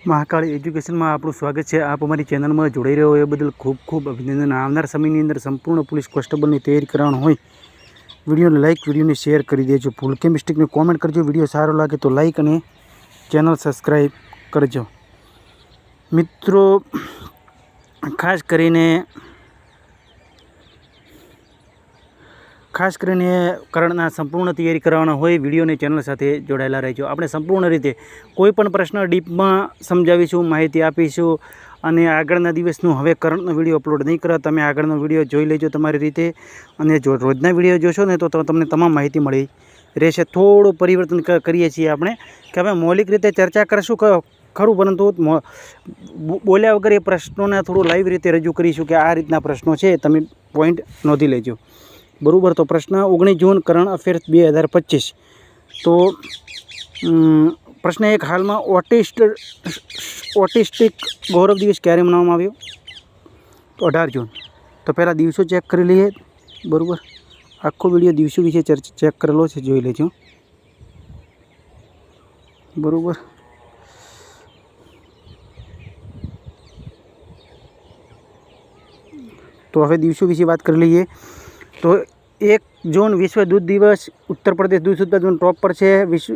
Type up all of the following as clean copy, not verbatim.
Mahakal education में आपणुं स्वागत है। आप अमरी चेनल में जोड़ाई रह्यो ए बदल खूब खूब अभिनंदन। आवनार समयनी अंदर संपूर्ण पुलिस कोन्स्टेबल की तैयारी करवानी होय वीडियो ने लाइक वीडियो ने शेर कर दीजिए। भूल के मिस्टेक ने कॉमेंट करजो। वीडियो सारो लगे तो लाइक और चेनल सब्सक्राइब करजो। मित्रों खास करीने करंटना संपूर्ण तैयारी करवाना होय वीडियो ने चेनल साथे जोड़ायेला रहीजो। आपणे संपूर्ण रीते कोईपण प्रश्न डीप में समजावीशुं, माहिती आपीशुं अने आगळना दिवसनुं हवे करंटनो विडियो अपलोड नहीं करा। तमे आगळनो विडियो जोई लेजो तमारी रीते अने जो रोजना विडियो जोशो ने तो तमने तमाम माहिती मळी रहेशे। थोड़ुं परिवर्तन करीए छीए आपणे के हवे मौलिक रीते चर्चा करशुं खरुं, परंतु बोल्या वगर ए प्रश्नोने थोड़ुं लाइव रीते रजू करीशुं के आ रीतना प्रश्नो छे, तमे पॉइंट नोंधी लेजो। बराबर। तो प्रश्न 19 जून करंट अफेर्स 2025। तो प्रश्न एक, हाल में ऑटिस्टिक गौरव दिवस क्यारे मनाववामां आव्यो? तो 18 जून। तो पहला दिवसों चेक कर लीए। बराबर। आखो विडियो दिवसों विषे चेक करेलो छे, जोई लेजो। बराबर। तो हवे दिवसों विषे बात कर लीए। तो 1 जून विश्व दूध दिवस। उत्तर प्रदेश दूध उत्पादन टॉप पर है। विश्व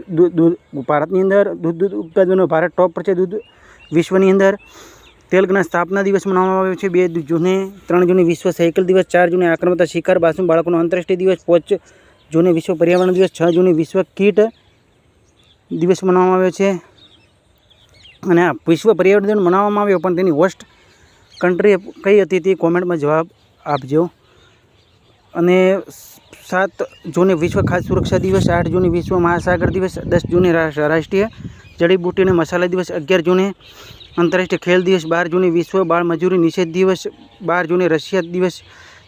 भारतनी अंदर दूध उत्पादन भारत टॉप पर है दूध विश्वनी अंदर। तेलंगाना स्थापना दिवस मनाववामां आव्यो छे 2 जूने। 3 जूने विश्व साइकल दिवस। 4 जूने आक्रमकता शिकार बासुं बाळकोनो आंतरराष्ट्रीय दिवस। 5 जूने विश्व पर्यावरण दिवस। 6 जूने विश्व कीट दिवस मनाववामां आव्यो छे। अने आ विश्व पर्यावरण दिवस मनाववामां आव्यो पण तेनी होस्ट कंट्री कई हती ते कॉमेंट में जवाब आपजो। अने 7 जूने विश्व खाद्य सुरक्षा दिवस। 8 जूने विश्व महासागर दिवस। 10 जूने राष्ट्रीय जड़ीबूटी और मसाला दिवस। 11 जूने अंतर्राष्ट्रीय खेल दिवस। 12 जूने विश्व बाल मजूरी निषेध दिवस। 12 जूने रशिया दिवस।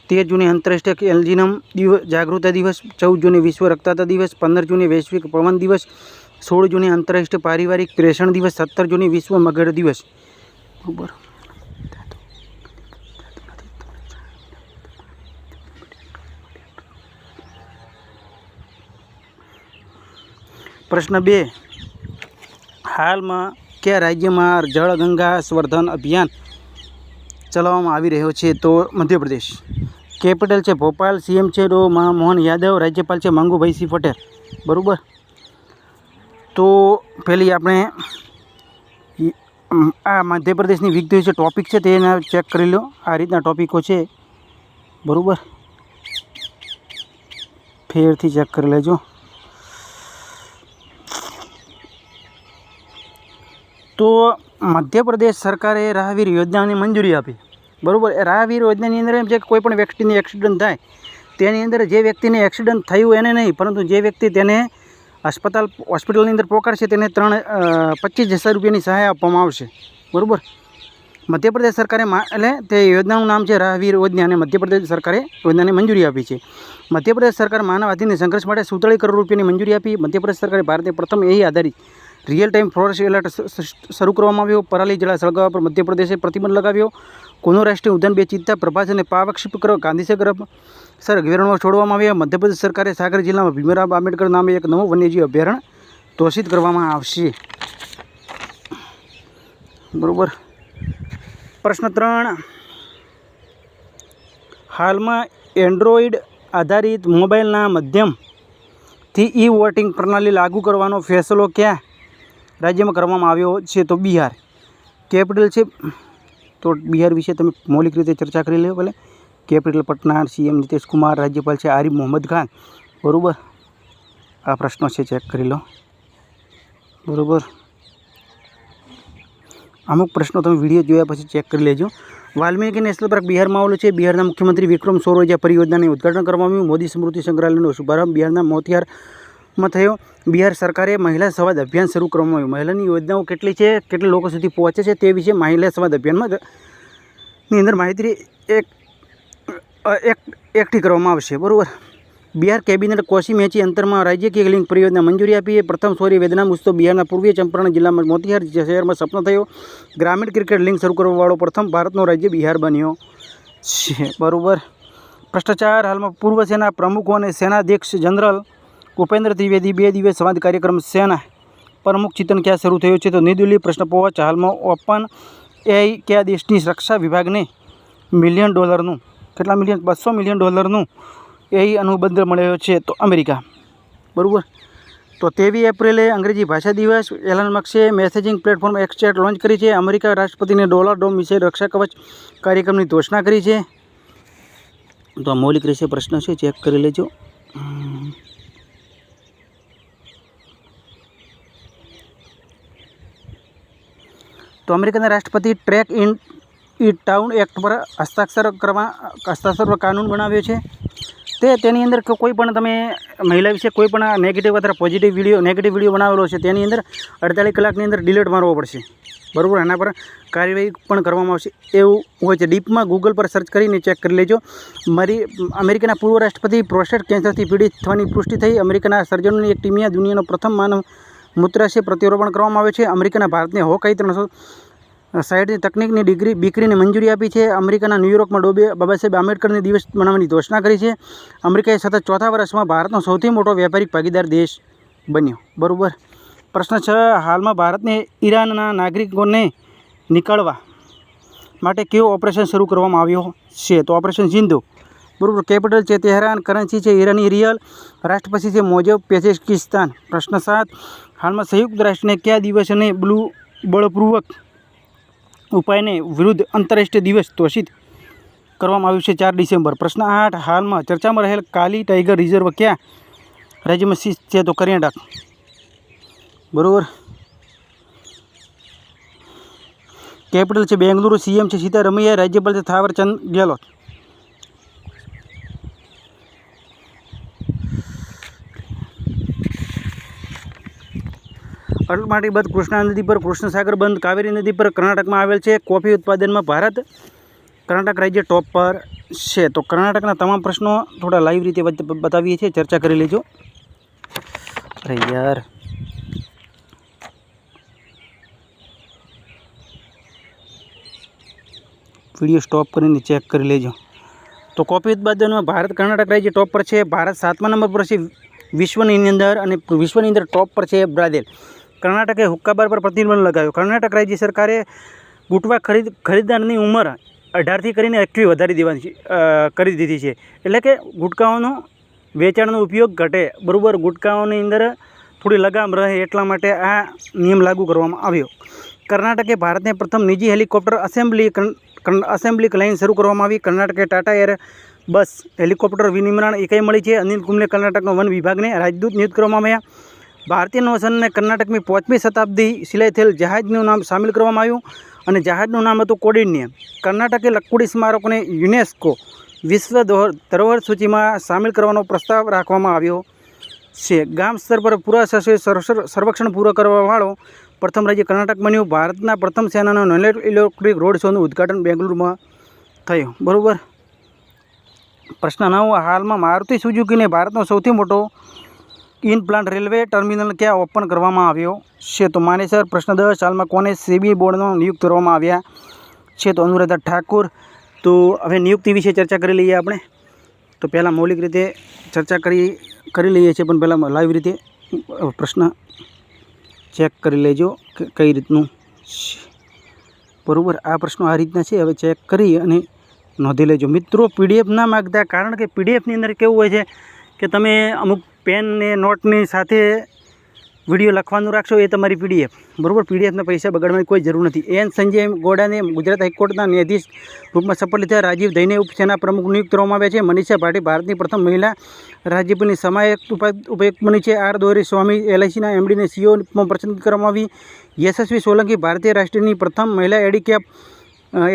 13 जूने अंतर्राष्ट्रीय एल्जिनम जागरूकता दिवस। 14 जूने विश्व रक्तदाता दिवस। 15 जूने वैश्विक पवन दिवस। 16 जूने अंतर्राष्ट्रीय पारिवारिक प्रेषण दिवस। 17 जूने विश्व मगर दिवस। बराबर। प्रश्न 2, हाल में क्या राज्य में जल गंगा संवर्धन अभियान चलाववामां आवी रह्यो छे? तो मध्य प्रदेश। कैपिटल है भोपाल। सीएम है डॉ मोहन यादव। राज्यपाल है मंगूभाई सिंह पटेल। बराबर। तो पहली आपणे आ मध्य प्रदेश की विगत विषे टॉपिक है तेने चेक कर लो। आ रीतना टॉपिको है। बराबर। फेरथी चेक कर लेजो। तो मध्य प्रदेश सरकारे राहवीर योजना ने मंजूरी आपी। बराबर। राहवीर योजना अंदर एम छे कोईपण व्यक्ति ने एक्सिडेंट थाय तेनी अंदर जे व्यक्ति ने एक्सिडेंट थयुं एने नहीं, परंतु जे व्यक्ति तेने हॉस्पिटल अंदर पोकाड़शे तेने 25,000 रुपयानी सहाय आपवामां आवशे। बराबर। मध्य प्रदेश सरकारे એટલે તે યોજનાનું નામ છે રાહવીર યોજના અને મધ્ય પ્રદેશ સરકારે યોજનાને મંજૂરી આપી છે। મધ્ય પ્રદેશ સરકાર માનવ હાથીને સંઘર્ષ માટે 47 કરોડ રૂપિયાની મંજૂરી આપી। મધ્ય પ્રદેશ સરકારે ભારતને પ્રથમ એઆઈ આધારિત रियल टाइम फॉरेस्ट एलर्ट शुरू करवामां आव्यो। पराली जला सळगाववा पर मध्य प्रदेशे प्रतिबंध लगाव्यो। कोनो राष्ट्रीय उद्यान 2 चीता प्रभास और पावक शिप गांधीसागर सर अभयारण्य छोड़वामां आव्या। मध्य प्रदेश सरकारे सागर जिल्ला में भीमराव आंबेडकर नामे एक नवो वन्यजीव अभयारण्य घोषित करवामां आवशे। बराबर। प्रश्न 3, हाल में एंड्रॉइड आधारित मोबाइलना माध्यम थी ई वोटिंग प्रणाली लागू करवानो फैसलो क्या राज्य में करवामां आव्यो छे? तो बिहार। कैपिटल है तो बिहार विषे तमे मौलिक रीते चर्चा करी लो। भले। कैपिटल पटना। सीएम नीतीश कुमार। राज्यपाल है आरिफ मोहम्मद खान। बराबर। आ प्रश्नों से चेक करी लो। बराबर। अमुक प्रश्नों तमे विडियो जोया पछी चेक कर लेजो। वाल्मीकि नेशनल पार्क बिहार में आवेलुं छे। बिहारना मुख्यमंत्री विक्रम सौर ऊर्जा परियोजनाने उद्घाटन करवामां आव्युं। मोदी स्मृति संग्रहालयनो शुभारंभ बिहारना मोतिहार में थयो। बिहार सरकारे महिला संवाद अभियान शुरू करवामां आव्युं। महिलानी योजनाओं केटली छे, केटला लोको सुधी पहोंचे छे ते विषे महिला संवाद अभियान में अंदर माहिती एकठी करवामां आवशे। बराबर। बिहार कैबिनेट कोसी मेची अंतर में राज्य की लिंक परियोजना मंजूरी आपी है। प्रथम सौर्य वेदनाम उत्सव बिहारना पूर्वीय चंपारण जिला में मोतिहार शहर में सफल थयो। ग्रामीण क्रिकेट लिंक शुरू करवावाळो प्रथम भारतनो राज्य बिहार बन्यो छे। बराबर। भ्रष्टाचार। हाल में पूर्व सेना प्रमुखों और सेनाध्यक्ष जनरल उपेन्द्र त्रिवेदी 2 दिवसीय संवाद कार्यक्रम सेना प्रमुख चिंतन क्या शुरू थयुं छे? तो नई दिल्ही। प्रश्न 5, हालमां ओपन एआई क्या देशनी रक्षा विभागने $1 मिलियन કેટલા મિલિયન $200 મિલિયન એઆઈ અનુબંધ મળ્યો છે? તો અમેરિકા, બરાબર। તો 23 એપ્રિલે અંગ્રેજી ભાષા દિવસ। એલન મસ્કે messaging platform X chat launch કરી છે। અમેરિકા રાષ્ટ્રપતિને ડોમ મિસાઇલ રક્ષા કવચ કાર્યક્રમની ઘોષણા કરી છે। તો આ મૌલિક રહેશે પ્રશ્ન છે, ચેક કરી લેજો। તો અમેરિકાના રાષ્ટ્રપતિ ટ્રેક ઇન ટાઉન એક્ટ પર હસ્તાક્ષર કાનૂન બનાવ્યો છે। તેની અંદર કોઈ પણ તમે મહિલા વિશે કોઈ પણ નેગેટિવ અથવા નેગેટિવ વિડીયો બનાવેલો છે તેની અંદર 48 કલાકની અંદર ડિલીટ મારવો પડશે, બરાબર। આના પર કાર્યવાહી પણ કરવામાં આવશે એવું હોય છે। ડીપમાં ગૂગલ પર સર્ચ કરીને ચેક કરી લેજો। અમેરિકાના પૂર્વ રાષ્ટ્રપતિ પ્રોસ્ટેટ કેન્સરથી પીડિત થવાની પુષ્ટિ થઈ। અમેરિકાના સર્જનોની એક ટીમે દુનિયાનો પ્રથમ માનવ મૂત્રાશય પ્રત્યારોપણ કરવામાં આવ્યો છે। અમેરિકાના ભારતને હોકાઈ 360 તકનીકની બીકરીને મંજૂરી આપી છે। અમેરિકાના ન્યૂયોર્કમાં બાબા સાહેબ આંબેડકરની દિવસ મનાવવાની ઘોષણા કરી છે। અમેરિકાએ સતત ચોથા વર્ષમાં ભારતનો સૌથી મોટો વ્યાપારિક ભાગીદાર દેશ બન્યો, બરાબર। પ્રશ્ન 6, હાલમાં ભારતને ઈરાનના નાગરિકોને નીકળવા માટે કેવો ઓપરેશન શરૂ કરવામાં આવ્યો છે? તો ઓપરેશન સિંધુ, બરાબર। કેપિટલ છે તેહરાન, કરન્સી છે ઈરાની રિયલ, રાષ્ટ્રપતિ છે મોજબ પેઝેકિસ્તાન। પ્રશ્ન 7, હાલમાં સંયુક્ત રાષ્ટ્રને કયા દિવસ અને બળપૂર્વક ઉપાયને વિરુદ્ધ આંતરરાષ્ટ્રીય દિવસ ઘોષિત કરવામાં આવ્યું છે? 4 ડિસેમ્બર। પ્રશ્ન 8, હાલમાં ચર્ચામાં રહેલ કાલી ટાઈગર રિઝર્વ કયા રાજ્યમાં સ્થિત છે? તો કર્ણાટક, બરાબર। કેપિટલ છે બેંગલુરુ, સીએમ છે સિદ્ધારમૈયા, રાજ્યપાલ છે થાવરચંદ ગેહલોત। અટલમાટી બંધ કૃષ્ણા નદી પર, કૃષ્ણસાગર બંધ કાવેરી નદી પર કર્ણાટકમાં આવેલ છે। કોફી ઉત્પાદનમાં ભારત કર્ણાટક રાજ્ય ટોપ પર છે। તો કર્ણાટકના તમામ પ્રશ્નો થોડા લાઈવ રીતે બતાવીએ છીએ, ચર્ચા કરી લેજો। અરે યાર, વિડીયો સ્ટોપ કરીને ચેક કરી લેજો। તો કોફી ઉત્પાદનમાં ભારત કર્ણાટક રાજ્ય ટોપ પર છે। ભારત 7મા નંબર પર છે વિશ્વની અંદર, અને વિશ્વની અંદર ટોપ પર છે બ્રાઝિલ। કર્ણાટકે હુક્કાબાર પર પ્રતિબંધ લગાવ્યો। કર્ણાટક રાજ્ય સરકારે ગુટખા ખરીદદારની ઉંમર 18થી કરીને 21 વધારી દેવાની કરી દીધી છે, એટલે કે ગુટખાઓનો વેચાણનો ઉપયોગ ઘટે, બરાબર। ગુટખાઓની અંદર થોડી લગામ રહે એટલા માટે આ નિયમ લાગુ કરવામાં આવ્યો। કર્ણાટકે ભારતને પ્રથમ નિજી હેલિકોપ્ટર એસેમ્બલી લાઇન શરૂ કરવામાં આવી। કર્ણાટકે ટાટા એર બસ હેલિકોપ્ટર વિનિર્માણ એકાઈ મળી છે। અનિલ કુંબલે કર્ણાટકનો વન વિભાગને રાજદૂત નિયુક્ત કરવામાં આવ્યા। ભારતીય નૌસેનાને કર્ણાટકની 5મી શતાબ્દી સિલાઈ થયેલ જહાજનું નામ સામેલ કરવામાં આવ્યું, અને જહાજનું નામ હતું કોડિન્ય। કર્ણાટકે લકુડી સ્મારકોને યુનેસ્કો વિશ્વ ધરોહર સૂચિમાં સામેલ કરવાનો પ્રસ્તાવ રાખવામાં આવ્યો છે। ગામ સ્તર પર પુરાતત્વ સર્વેક્ષણ પૂરો કરવાવાળો પ્રથમ રાજ્ય કર્ણાટક બન્યું। ભારતના પ્રથમ સેનાનો ઇલેક્ટ્રિક રોડ શોનું ઉદ્ઘાટન બેંગલુરુમાં થયું, બરાબર। પ્રશ્ન 9, હાલમાં મારુતિ સુઝુકીને ભારતનો સૌથી મોટો ઇન પ્લાન્ટ રેલવે ટર્મિનલ ક્યાં ઓપન કરવામાં આવ્યો છે? તો માનેસર। પ્રશ્ન 10, હાલમાં કોને સેબી બોર્ડમાં નિયુક્ત કરવામાં આવ્યા છે? તો અનુરાધા ઠાકુર। તો હવે નિયુક્તિ વિશે ચર્ચા કરી લઈએ આપણે। તો પહેલાં મૌલિક રીતે ચર્ચા કરી લઈએ છીએ, પણ પહેલાં લાઈવ રીતે પ્રશ્ન ચેક કરી લેજો કે કઈ રીતનું છે, બરાબર। આ પ્રશ્નો આ રીતના છે, હવે ચેક કરી અને નોંધી લેજો। મિત્રો, પીડીએફ ના માગતા, કારણ કે પીડીએફની અંદર કેવું હોય છે કે તમે અમુક પેન ને નોટની સાથે વિડીયો લખવાનું રાખશો એ તમારી પીડીએફ, બરાબર। પીડીએફના પૈસા બગાડવાની કોઈ જરૂર નથી। એન સંજય ગોડાને ગુજરાત હાઈકોર્ટના ન્યાયાધીશ રૂપમાં શપથ લીધા। રાજીવ દહીને ઉપસેના પ્રમુખ નિયુક્ત કરવામાં આવ્યા છે। મનીષા ભાટી ભારતની પ્રથમ મહિલા રાજ્યપાલની સમાયક ઉપાયુક્ત બની છે। આર દોરી સ્વામી એલઆઈસીના એમડીને સીઓમાં પસંદગી કરવામાં આવી। યશસ્વી સોલંકી ભારતીય રાષ્ટ્રીયની પ્રથમ મહિલા એડીકેપ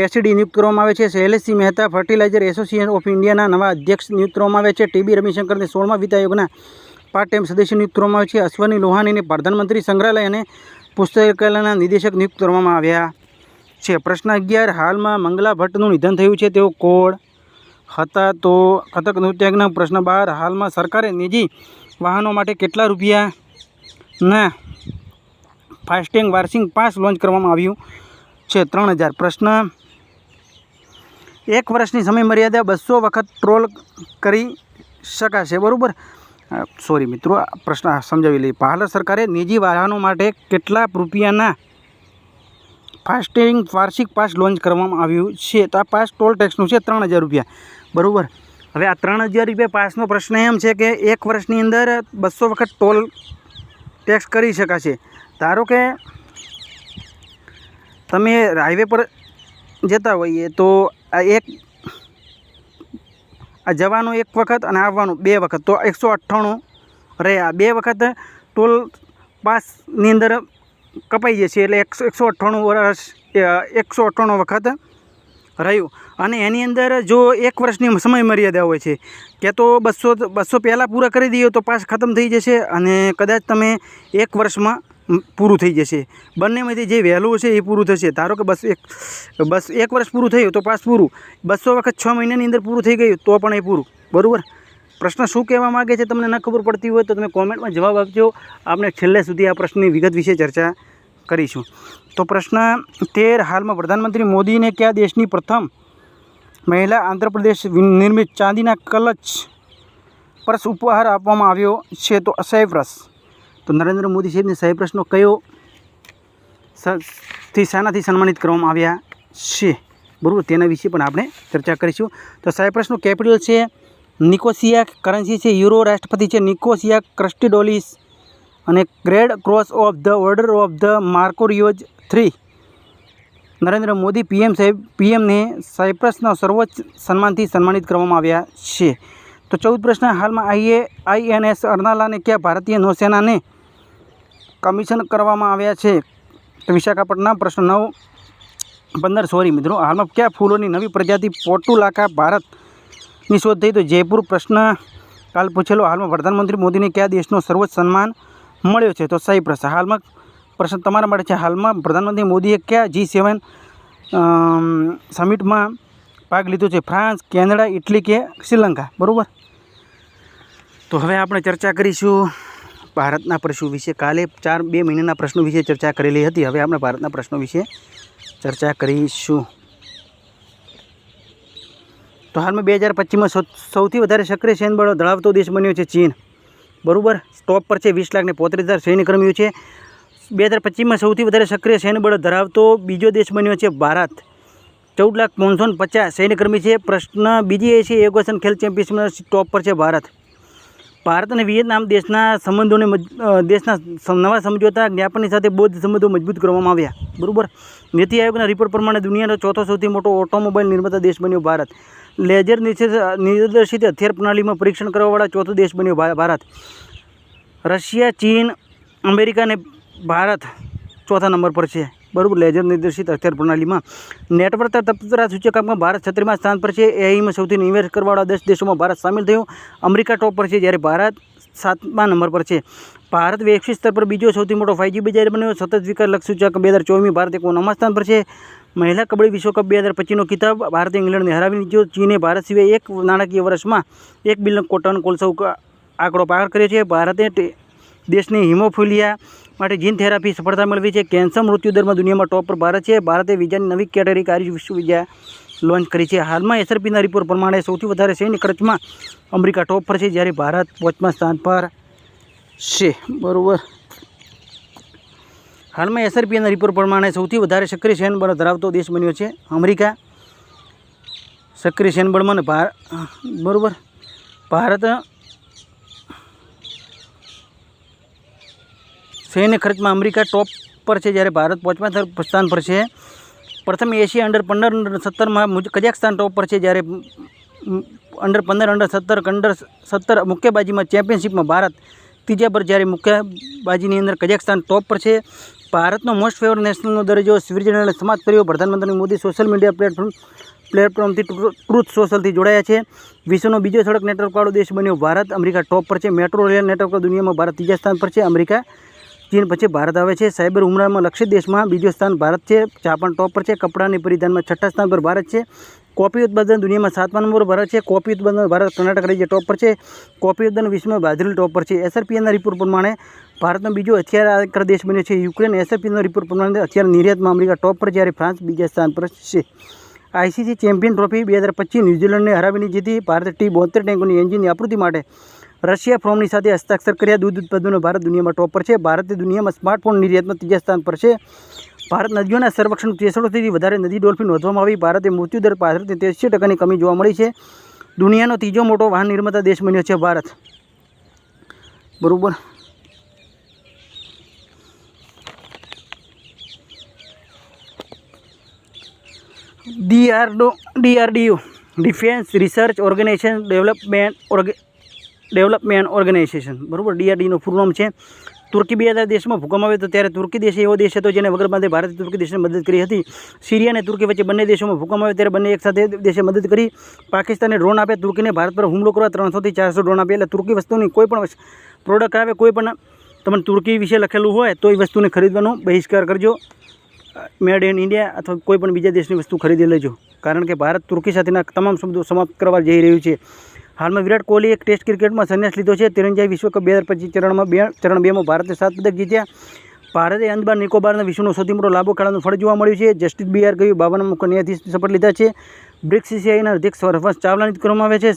એસડી નિયુક્ત કરવામાં આવે છે। Shaileshsinh Mehta fertiliser association of ઇન્ડિયાના નવા અધ્યક્ષ નિયુક્ત કરવામાં આવ્યા છે। ટીબી રવિશંકરને 16મા વિત્ત આયોગના પાર્ટ ટાઈમ સદસ્ય નિયુક્ત કરવામાં આવે છે। અશ્વની લોહાનીને પ્રધાનમંત્રી સંગ્રહાલય અને પુસ્તકાલયના નિદેશક નિયુક્ત કરવામાં આવ્યા છે। પ્રશ્ન 11, હાલમાં મંગલા ભટ્ટનું નિધન થયું છે, તેઓ કોણ હતા? તો કથક નૃત્યાજ્ઞ। પ્રશ્ન 12, હાલમાં સરકારે નિજી વાહનો માટે કેટલા રૂપિયાના ફાસ્ટેગ વાર્ષિક પાસ લોન્ચ કરવામાં આવ્યું છે? 3000। પ્રશ્ન 1 વર્ષની સમય મર્યાદા 200 વખત ટ્રોલ કરી શકાશે, બરાબર। સોરી મિત્રો, પ્રશ્ન સમજાવી લઈએ. ભારત સરકારે નિજી વાહનો માટે કેટલા રૂપિયાના ફાસ્ટેગ વાર્ષિક પાસ લોન્ચ કરવામાં આવ્યું છે? તો આ પાસ ટોલ ટેક્સનું છે 3000 રૂપિયા, બરાબર. હવે આ 3000 રૂપિયા પાસનો પ્રશ્ન એમ છે કે એક વર્ષની અંદર 200 વખત ટોલ ટેક્સ કરી શકાશે. ધારો કે તમે હાઈવે પર જતા હોઈએ તો આ જવાનું 1 વખત અને આવવાનું 2 વખત, તો 198 રહે. આ 2 વખત ટોલ પાસની અંદર કપાઈ જશે, એટલે 198 વખત રહ્યું. અને એની અંદર જો 1 વર્ષની સમય મર્યાદા હોય છે કે તો 200 પહેલાં પૂરા કરી દઈએ તો પાસ ખતમ થઈ જશે, અને કદાચ તમે 1 વર્ષમાં પૂરું થઈ જશે. બંનેમાંથી જે વહેલું છે એ પૂરું થશે. ધારો કે બસ 1 વર્ષ પૂરું થયું તો પાસ પૂરું, 200 વખત 6 મહિનાની અંદર પૂરું થઈ ગયું તો પણ એ પૂરું, બરાબર. પ્રશ્ન શું કહેવા માગે છે તમને ન ખબર પડતી હોય તો તમે કોમેન્ટમાં જવાબ આપજો. આપણે છેલ્લે સુધી આ પ્રશ્નની વિગત વિશે ચર્ચા કરીશું. તો પ્રશ્ન 13, હાલમાં પ્રધાનમંત્રી મોદીને કયા દેશની પ્રથમ મહિલા આંધ્રપ્રદેશ નિર્મિત ચાંદીના ક્લચ પર્સ ઉપહાર આપવામાં આવ્યો છે? તો સાયપ્રસ. તો નરેન્દ્ર મોદી સાહેબને સાયપ્રસનો કયો શાનાથી સન્માનિત કરવામાં આવ્યા છે, બરાબર, તેના વિશે પણ આપણે ચર્ચા કરીશું. તો સાયપ્રસનું કેપિટલ છે નિકોસિયા, કરન્સી છે યુરો, રાષ્ટ્રપતિ છે નિકોસિયા ક્રિસ્ટોડોલિસ, અને grand cross of the order of ધ માર્કોરિયોઝ 3. નરેન્દ્ર મોદી પીએમને સાયપ્રસના સર્વોચ્ચ સન્માનથી સન્માનિત કરવામાં આવ્યા છે. તો 14 પ્રશ્ન, હાલમાં INS અર્નાલાને કયા ભારતીય નૌસેનાને કમિશન કરવામાં આવ્યા છે? તો વિશાખાપટ્ટનમ. પ્રશ્ન 15, સોરી મિત્રો, હાલમાં કયા ફૂલોની નવી પ્રજાતિ પોર્ટુલાકા ભારતની શોધ થઈ? તો જયપુર. પ્રશ્ન કાલ પૂછેલો, હાલમાં પ્રધાનમંત્રી મોદીને કયા દેશનો સર્વોચ્ચ સન્માન મળ્યો છે? તો સાયપ્રસ. હાલમાં પ્રશ્ન તમારા માટે છે, હાલમાં પ્રધાનમંત્રી મોદીએ કયા G7 સમિટમાં ભાગ લીધો છે? ફ્રાન્સ, કેનેડા, ઇટલી કે શ્રીલંકા, બરાબર. તો હવે આપણે ચર્ચા કરીશું ભારતના પ્રશ્નો વિશે. કાલે 2 મહિનાના પ્રશ્નો વિશે ચર્ચા કરેલી હતી. હવે આપણે ભારતના પ્રશ્નો વિશે ચર્ચા કરીશું. તો હાલમાં 2025માં સૌથી વધારે સક્રિય સૈન્ય બળ ધરાવતો દેશ બન્યો છે ચીન, બરાબર. ટોપ પર છે 20,35,000 સૈન્ય કર્મીઓ છે. 2025માં સૌથી વધારે સક્રિય સૈન્ય બળ ધરાવતો બીજો દેશ બન્યો છે ભારત. 14,550 સૈન્યકર્મી છે. પ્રશ્ન બીજી એશિયા એવિએશન ખેલ ચેમ્પિયનશિપમાં ટોપ પર છે ભારત. ભારત અને વિયેતનામ દેશના સંબંધોને નવા સમજોતા જ્ઞાપનની સાથે બૌદ્ધ સંબંધો મજબૂત કરવામાં આવ્યા, બરાબર. નીતિ આયોગના રિપોર્ટ પ્રમાણે દુનિયાનો ચોથો સૌથી મોટો ઓટોમોબાઈલ નિર્માતા દેશ બન્યો ભારત. લેઝર નિર્દેશિત હથિયાર પ્રણાલીમાં પરીક્ષણ કરવાવાળા ચોથો દેશ બન્યો ભારત. રશિયા, ચીન, અમેરિકા અને ભારત ચોથા નંબર પર છે, બરાબર, લેઝર નિર્દેશિત હથિયાર પ્રણાલીમાં. નેટવર્ક તત્પરતા સૂચકાંકમાં ભારત 36મા સ્થાન પર છે. એઆઈમાં સૌથી નિવેશ કરવાવાળા 10 દેશોમાં ભારત સામેલ થયું. અમેરિકા ટોપ પર છે, જ્યારે ભારત 7મા નંબર પર છે. ભારત વૈશ્વિક સ્તર પર બીજો સૌથી મોટો 5G બજાર બન્યો. સતત વિકાસ લક્ષ્ય સૂચકાંક 2024 ભારત 9મા સ્થાન પર છે. મહિલા કબડ્ડી વિશ્વકપ 2025નો ખિતાબ ભારતે ઇંગ્લેન્ડને હરાવી લીધો. ચીને ભારત સિવાય એક નાણાકીય વર્ષમાં 1 બિલિયન ટન કોલસા આંકડો પાર કર્યો છે. ભારતે દેશની હિમોફિલિયા માટે જીન થેરાપી સફળતા મેળવી છે. કેન્સર મૃત્યુદરમાં દુનિયામાં ટોપ પર ભારત છે. ભારતે વિઝાની નવી કેટેગરી કાર્ય વિશ્વ વિઝા લોન્ચ કરી છે. હાલમાં SRPના રિપોર્ટ પ્રમાણે સૌથી વધારે સૈન્ય ખર્ચમાં અમેરિકા ટોપ પર છે, જ્યારે ભારત 5મા સ્થાન પર છે, બરાબર. હાલમાં SRPના રિપોર્ટ પ્રમાણે સૌથી વધારે સક્રિય સૈન્ય બળ ધરાવતો દેશ બન્યો છે અમેરિકા. સક્રિય સૈન્ય બળમાં બરાબર ભારત સૈન્ય ખર્ચમાં અમેરિકા ટોપ પર છે, જ્યારે ભારત 5મા સ્થાન પર છે. પ્રથમ એશિયા અંડર 15 અંડર 17માં કઝાકસ્તાન ટોપ પર છે, જ્યારે અંડર 15 અંડર 17 અંડર 17 મુક્કેબાજીમાં ચેમ્પિયનશિપમાં ભારત ત્રીજા પર, જ્યારે મુક્કેબાજીની અંદર કઝાકસ્તાન ટોપ પર છે. ભારતનો મોસ્ટ ફેવરેટ નેશનલનો દરજ્જો સ્વિટ્ઝરલેન્ડે સમાપ્ત કર્યો. પ્રધાનમંત્રી મોદી સોશિયલ મીડિયા પ્લેટફોર્મથી ટ્રુથ સોશિયલથી જોડાયા છે. વિશ્વનો બીજો સડક નેટવર્કવાળો દેશ બન્યો ભારત. અમેરિકા ટોપ પર છે. મેટ્રો રેલ નેટવર્ક દુનિયામાં ભારત ત્રીજા સ્થાન પર છે. અમેરિકા, ચીન પછી ભારત આવે છે. સાયબર હુમલામાં લક્ષિત દેશમાં બીજો સ્થાન ભારત છે. જાપાન ટોપ પર છે. કપડાની પરિધાનમાં 6થા સ્થાન પર ભારત છે. કોફી ઉત્પાદન દુનિયામાં 7મા નંબર પર ભારત છે. કોફી ઉત્પાદન ભારત કર્ણાટક રાજ્ય ટોપ પર છે. કોફી ઉત્પાદન વિશ્વમાં બ્રાઝિલ ટોપ પર છે. SRPના રિપોર્ટ પ્રમાણે ભારતનો બીજો હથિયાર આયાતકાર દેશ બન્યો છે યુક્રેન. SRPના રિપોર્ટ પ્રમાણે હથિયાર નિર્યાતમાં અમેરિકા ટોપ પર, જ્યારે ફ્રાન્સ બીજા સ્થાન પર છે. ICC ચેમ્પિયન ટ્રોફી 2025 ન્યૂઝીલેન્ડને હરાવીને જીતી. ભારતે T-72 ટેન્કોની એન્જિનની આपूर्ति માટે રશિયા ફોર્મની સાથે હસ્તાક્ષર કર્યા. દૂધ ઉત્પાદનો ભારત દુનિયામાં ટોપ પર છે. ભારતે દુનિયામાં સ્માર્ટફોન નિર્યાતમાં ત્રીજા સ્થાન પર છે. ભારત નદીઓના સંરક્ષણ 63%થી વધારે નદી ડોલ્ફિન નોંધવામાં આવી. ભારતે મૃત્યુદર 83% કમી જોવા મળી છે. દુનિયાનો ત્રીજો મોટો વાહન નિર્માતા દેશ બન્યો છે ભારત. બરાબર. DRDO defence research organisation development organisation, બરાબર. DRDOનું પૂરું નામ છે. તુર્કી 2000 દેશમાં ભૂકંપ આવ્યો હતો ત્યારે તુર્કી દેશ એવો દેશ હતો જેને વગર બાંધે ભારતે તુર્કી દેશને મદદ કરી હતી. સિરિયા અને તુર્કી વચ્ચે બંને દેશોમાં ભૂકંપ આવ્યો ત્યારે બંને એકસાથે દેશે મદદ કરી. પાકિસ્તાને ડ્રોન આપ્યા. તુર્કીને ભારત પર હુમલો કરવા 300 થી 400 ડ્રોન આપ્યા. એટલે તુર્કી વસ્તુની કોઈ પણ પ્રોડક્ટ આવે, કોઈ પણ તમને તુર્કી વિશે લખેલું હોય તો એ વસ્તુને ખરીદવાનો બહિષ્કાર કરજો. મેડ ઇન ઇન્ડિયા અથવા કોઈ પણ બીજા દેશની વસ્તુ ખરીદી લેજો, કારણ કે ભારત તુર્કી સાથેના તમામ સંબંધો સમાપ્ત કરવા જઈ રહ્યું છે. હાલમાં વિરાટ કોહલીએ એક ટેસ્ટ ક્રિકેટમાં સંન્યાસ લીધો છે. તિરંજાઈ વિશ્વકપ 2025 ચરણ 2માં ભારતે 7 પદક જીત્યા. ભારતે અંદમાન નિકોબારના વિશ્વનો સૌથી મોટો લાંબો ખેલાડીનું ફળ જોવા મળ્યું છે. જસ્ટિસ BR ગયું 52 મુખ્ય ન્યાયાધીશની શપથ લીધા છે. બ્રિક્સ CCIના અધ્યક્ષ હર્ષ ચાવલાની કરવામાં આવે છે.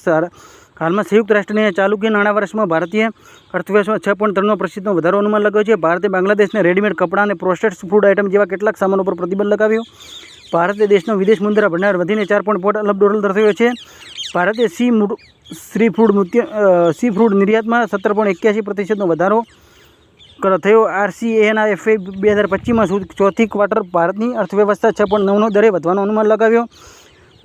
હાલમાં સંયુક્ત રાષ્ટ્રના ચાલુક્ય નાણાં વર્ષમાં ભારતીય અર્થવ્યવસ્થામાં 6.3% વધારો અનુમાન લગાવ્યો છે. ભારતે બાંગ્લાદેશને રેડીમેડ કપડાં અને પ્રોસેસ્ડ ફૂડ આઇટમ જેવા કેટલાક સામાનો પર પ્રતિબંધ લગાવ્યો. ભારતે દેશનો વિદેશ મુદ્રા ભંડાર વધીને $4.5 અરબ દર્શાવ્યો છે. ભારતે સી ફૂડ નિર્યાતમાં 17.81% વધારો થયો. RCEPના 2025માં ચોથી ક્વાર્ટર ભારતની અર્થવ્યવસ્થા 6.9 દરે વધવાનો અનુમાન લગાવ્યો.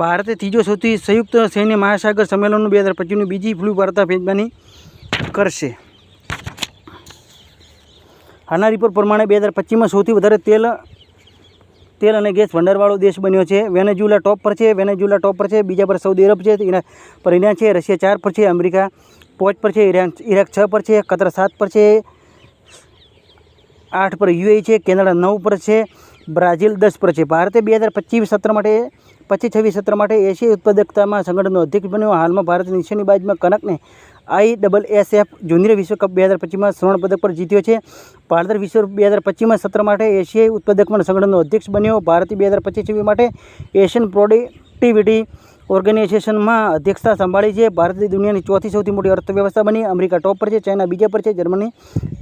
ભારતે ત્રીજો સૌથી સંયુક્ત સૈન્ય મહાસાગર સંમેલનનું 2025ની બીજી ફ્લૂ વાર્તા મેજબાની કરશે. હાલના રિપોર્ટ પ્રમાણે 2025માં સૌથી વધારે તેલ અને ગેસ ભંડારવાળો દેશ બન્યો છે. વેનેઝુએલા ટોપ પર છે. બીજા પર સાઉદી અરબ છે. એના પર ઈરાન છે. રશિયા 4 પર છે. અમેરિકા 5 પર છે. ઇરાક 6 પર છે. કતર 7 પર છે. 8 પર UAE છે. કેનેડા 9 પર છે. બ્રાઝિલ 10 પર છે. ભારતે 2025 સત્ર માટે એશિયાઈ ઉત્પાદકતામાં સંગઠનનો અધ્યક્ષ બન્યો. હાલમાં ભારત નીચેની બાજુમાં કનકને ISSF જુનિયર વિશ્વકપ 2025માં સ્વર્ણ પદક પર જીત્યો છે. ભારત વિશ્વ 2025માં સત્ર માટે એશિયાઈ ઉત્પાદકમાં સંગઠનનો અધ્યક્ષ બન્યો. ભારતે 2025 માટે એશિયન પ્રોડક્ટિવિટી ઓર્ગેનાઇઝેશનમાં અધ્યક્ષતા સંભાળી છે. ભારતે દુનિયાની ચોથી સૌથી મોટી અર્થવ્યવસ્થા બની. અમેરિકા ટોપ પર છે. ચાઇના બીજા પર છે. જર્મની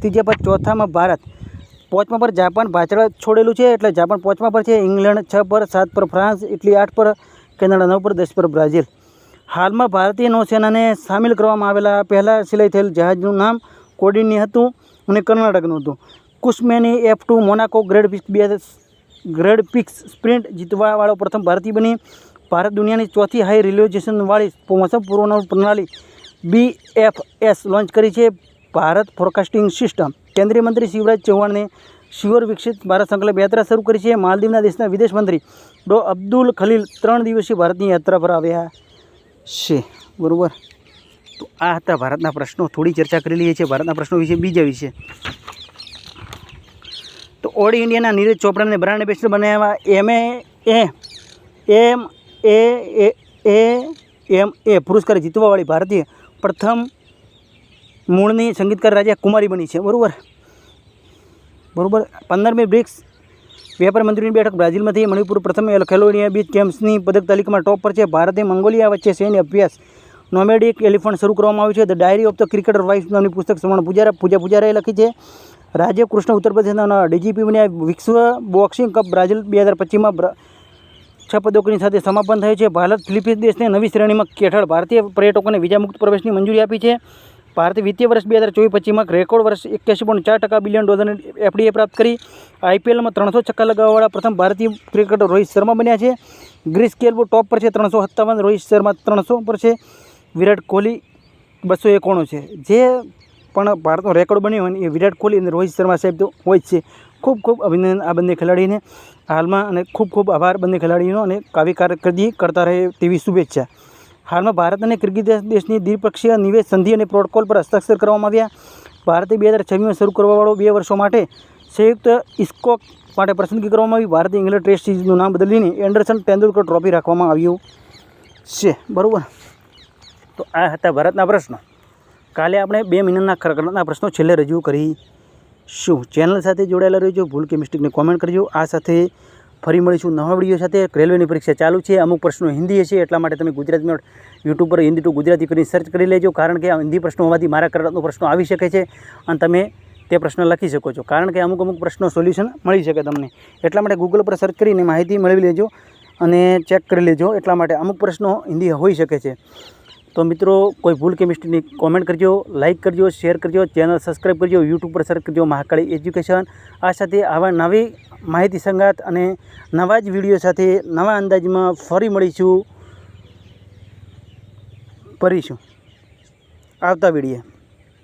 ત્રીજા પર. ચોથામાં ભારત. 5મા પર જાપાન પાછળ છોડેલું છે, એટલે જાપાન 5મા પર છે. ઇંગ્લેન્ડ 6 પર. 7 પર ફ્રાન્સ. ઇટલી 8 પર. કેનેડા 9 પર. 10 પર બ્રાઝિલ. હાલમાં ભારતીય નૌસેનાને સામેલ કરવામાં આવેલા પહેલાં સિલાઈ થયેલ જહાજનું નામ કોડિની હતું અને કર્ણાટકનું હતું. કુશમેની F2 Monaco Grand Prix sprint જીતવાવાળો પ્રથમ ભારતીય બની. ભારત દુનિયાની ચોથી હાઈ રિઝોલ્યુશનવાળી મોસમ પૂર્વનો પ્રણાલી BFS લોન્ચ કરી છે. Bharat forecasting system. કેન્દ્રીય મંત્રી શિવરાજ ચૌહાણને શિવર વિકસિત ભારત સંકલ્પ યાત્રા શરૂ કરી છે. માલદીવના દેશના વિદેશ મંત્રી ડો અબ્દુલ ખલીલ 3 દિવસીય ભારતની યાત્રા પર આવ્યા છે. બરાબર. તો આ હતા ભારતના પ્રશ્નો. થોડી ચર્ચા કરી લઈએ છીએ ભારતના પ્રશ્નો વિશે. બીજા વિશે તો ઓલ ઇન્ડિયાના નીરજ ચોપડાને બ્રાન્ડ એમ્બેસેડર બનાવવા પુરસ્કાર જીતવાવાળી ભારતીય પ્રથમ મૂળની સંગીતકાર રાજા કુમારી બની છે. બરાબર. 15મી બ્રિક્સ વેપાર મંત્રીની બેઠક બ્રાઝિલમાંથી. મણિપુર પ્રથમ ખેલો ઇન્ડિયા બીચ ગેમ્સની પદક તાલિકામાં ટોપ પર છે. ભારતે મંગોલિયા વચ્ચે સૈન્ય અભ્યાસ નોમેડિક એલિફન્ટ શરૂ કરવામાં આવ્યું છે. The diary of the cricketer wife નામની પુસ્તક શ્રવણ પૂજારાએ લખી છે. રાજીવ કૃષ્ણ ઉત્તર પ્રદેશના DGP બન્યા. વિશ્વ બોક્સિંગ કપ બ્રાઝિલ 2025માં 6 પદકોની સાથે સમાપન થયું છે. ભારત ફિલિપિન્સ દેશને નવી શ્રેણીમાં હેઠળ ભારતીય પર્યટકોને વિઝા મુક્ત પ્રવેશની મંજૂરી આપી છે. ભારતે વિત્તીય વર્ષ 2024-25માં રેકોર્ડ વર્ષ 81.4% બિલિયન ડોલરની FDI પ્રાપ્ત કરી. IPLમાં 300 છક્કા લગાવવાવાળા પ્રથમ ભારતીય ક્રિકેટર રોહિત શર્મા બન્યા છે. ગ્રીસ કેલ્બો ટોપ પર છે 357. રોહિત શર્મા 300 પર છે. વિરાટ કોહલી 291 છે. જે પણ ભારતનો રેકોર્ડ બન્યો હોય એ વિરાટ કોહલી અને રોહિત શર્મા સાહેબ તો હોય જ છે. ખૂબ અભિનંદન આ બંને ખેલાડીને હાલમાં, અને ખૂબ આભાર બંને ખેલાડીનો, અને કાવી કારકિર્દી કરતા રહે તેવી શુભેચ્છા. હાલમાં ભારત અને કિર્ગિઝ દેશની દ્વિપક્ષીય નિવેશ સંધિ અને પ્રોટોકોલ પર હસ્તાક્ષર કરવામાં આવ્યા. ભારતે 2026માં શરૂ કરવાવાળો 2 વર્ષો માટે સંયુક્ત ઇસ્કોક માટે પસંદગી કરવામાં આવી. ભારતે ઇંગ્લેન્ડ ટેસ્ટ સિરીઝનું નામ બદલીને એન્ડરસન તેંડુલકર ટ્રોફી રાખવામાં આવ્યું છે. બરાબર. તો આ હતા ભારતના પ્રશ્નો. કાલે આપણે 2 મહિનાના પ્રશ્નો છેલ્લે રજૂ કરીશું. ચેનલ સાથે જોડાયેલા રહેજો. ભૂલ કે મિસ્ટેકને કોમેન્ટ કરજો. આ સાથે ફરી મળીશું નવા વિડીયો સાથે. રેલવેની પરીક્ષા ચાલુ છે, અમુક પ્રશ્નો હિન્દી હશે, એટલા માટે તમે ગુજરાતીમાં યુટ્યુબ પર હિન્દી ટુ ગુજરાતી કરીને સર્ચ કરી લેજો, કારણ કે આ હિન્દી પ્રશ્નો હોવાથી મારા કરારનો પ્રશ્નો આવી શકે છે અને તમે તે પ્રશ્ન લખી શકો છો, કારણ કે અમુક પ્રશ્નો સોલ્યુશન મળી શકે તમને. એટલા માટે ગૂગલ પર સર્ચ કરીને માહિતી મેળવી લેજો અને ચેક કરી લેજો. એટલા માટે અમુક પ્રશ્નો હિન્દી હોઈ શકે છે. તો મિત્રો, કોઈ ભૂલ કે મિસ્ટેકની કોમેન્ટ કરજો, લાઇક કરજો, શેર કરજો, ચેનલ સબસ્ક્રાઈબ કરજો, યુટ્યુબ પર સર્ચ કરજો મહાકાળી એજ્યુકેશન. આ સાથે આવા નવી માહિતી સંગાત અને નવા જ વિડીયો સાથે નવા અંદાજમાં ફરી મળીશું આવતા વિડીયો.